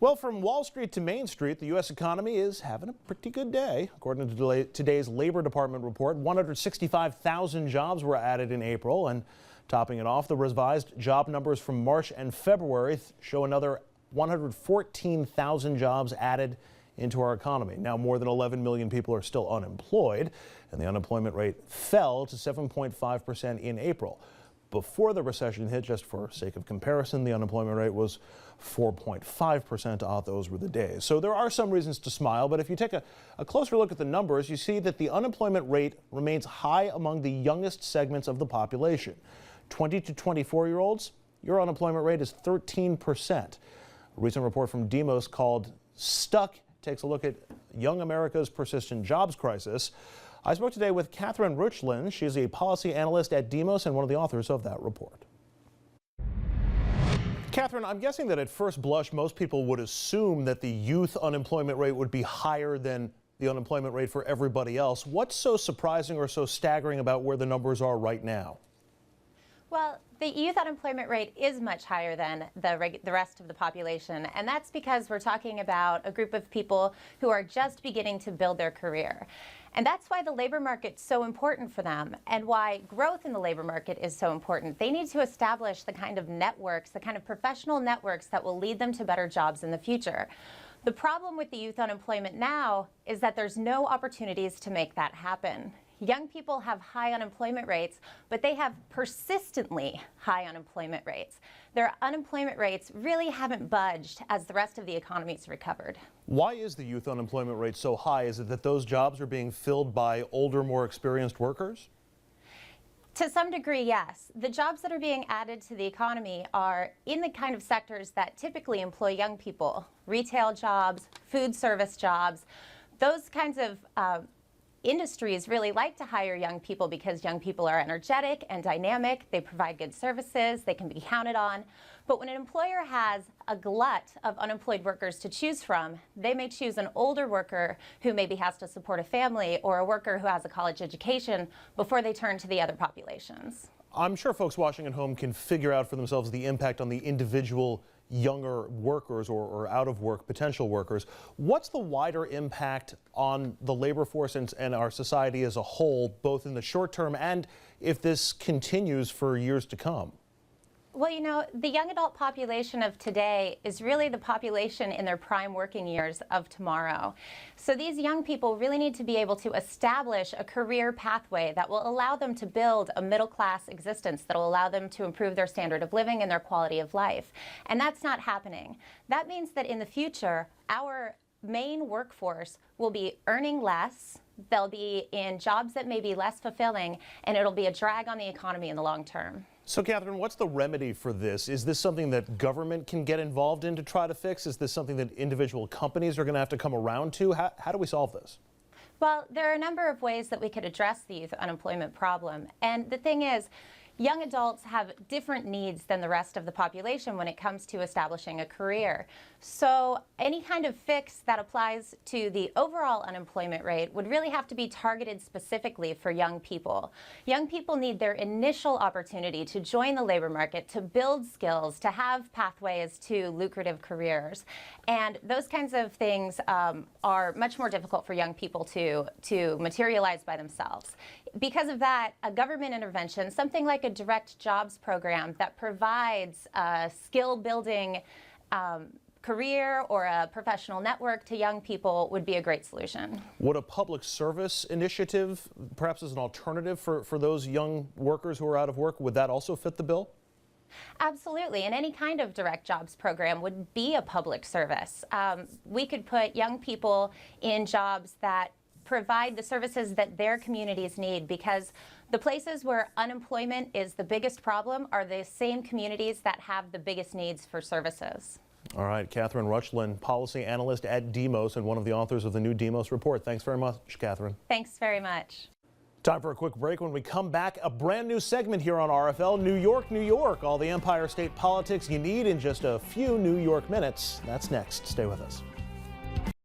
Well, from Wall Street to Main Street, the U.S. economy is having a pretty good day. According to today's Labor Department report, 165,000 jobs were added in April. And topping it off, the revised job numbers from March and February show another 114,000 jobs added into our economy. Now, more than 11 million people are still unemployed, and the unemployment rate fell to 7.5% in April. Before the recession hit, just for sake of comparison, the unemployment rate was 4.5%. Those were the days. So there are some reasons to smile, but if you take a closer look at the numbers, you see that the unemployment rate remains high among the youngest segments of the population. 20 to 24-year-olds, your unemployment rate is 13%. A recent report from Demos called Stuck takes a look at young America's persistent jobs crisis. I spoke today with Ruetschlin. She's a policy analyst at Demos and one of the authors of that report. Catherine, I'm guessing that at first blush, most people would assume that the youth unemployment rate would be higher than the unemployment rate for everybody else. What's so surprising or so staggering about where the numbers are right now? Well, the youth unemployment rate is much higher than the rest of the population, and that's because we're talking about a group of people who are just beginning to build their career. And that's why the labor market's so important for them and why growth in the labor market is so important. They need to establish the kind of networks, the kind of professional networks that will lead them to better jobs in the future. The problem with the youth unemployment now is that there's no opportunities to make that happen. Young people have high unemployment rates, but they have persistently high unemployment rates. Their unemployment rates really haven't budged as the rest of the economy's recovered. Why is the youth unemployment rate so high? Is it that those jobs are being filled by older, more experienced workers? To some degree, yes. The jobs that are being added to the economy are in the kind of sectors that typically employ young people. Retail jobs, food service jobs, those kinds of industries really like to hire young people because young people are energetic and dynamic, they provide good services, they can be counted on. But when an employer has a glut of unemployed workers to choose from, they may choose an older worker who maybe has to support a family or a worker who has a college education before they turn to the other populations. I'm sure folks watching at home can figure out for themselves the impact on the individual younger workers or out of work potential workers. What's the wider impact on the labor force and our society as a whole, both in the short term and if this continues for years to come? Well, you know, the young adult population of today is really the population in their prime working years of tomorrow. So these young people really need to be able to establish a career pathway that will allow them to build a middle-class existence, that will allow them to improve their standard of living and their quality of life. And that's not happening. That means that in the future, our main workforce will be earning less, they'll be in jobs that may be less fulfilling, and it'll be a drag on the economy in the long term. So, Catherine, what's the remedy for this? Is this something that government can get involved in to try to fix? Is this something that individual companies are going to have to come around to? How do we solve this? Well, there are a number of ways that we could address the youth unemployment problem. And the thing is, young adults have different needs than the rest of the population when it comes to establishing a career. So any kind of fix that applies to the overall unemployment rate would really have to be targeted specifically for young people. Young people need their initial opportunity to join the labor market, to build skills, to have pathways to lucrative careers. And those kinds of things are much more difficult for young people to materialize by themselves. Because of that, a government intervention, something like a direct jobs program that provides a skill building career or a professional network to young people would be a great solution. Would a public service initiative, perhaps as an alternative for those young workers who are out of work, would that also fit the bill? Absolutely, and any kind of direct jobs program would be a public service. We could put young people in jobs that provide the services that their communities need, because the places where unemployment is the biggest problem are the same communities that have the biggest needs for services. All right, Ruetschlin, policy analyst at Demos and one of the authors of the new Demos report. Thanks very much, Catherine. Thanks very much. Time for a quick break. When we come back, a brand new segment here on RFL, New York, New York. All the Empire State politics you need in just a few New York minutes. That's next. Stay with us.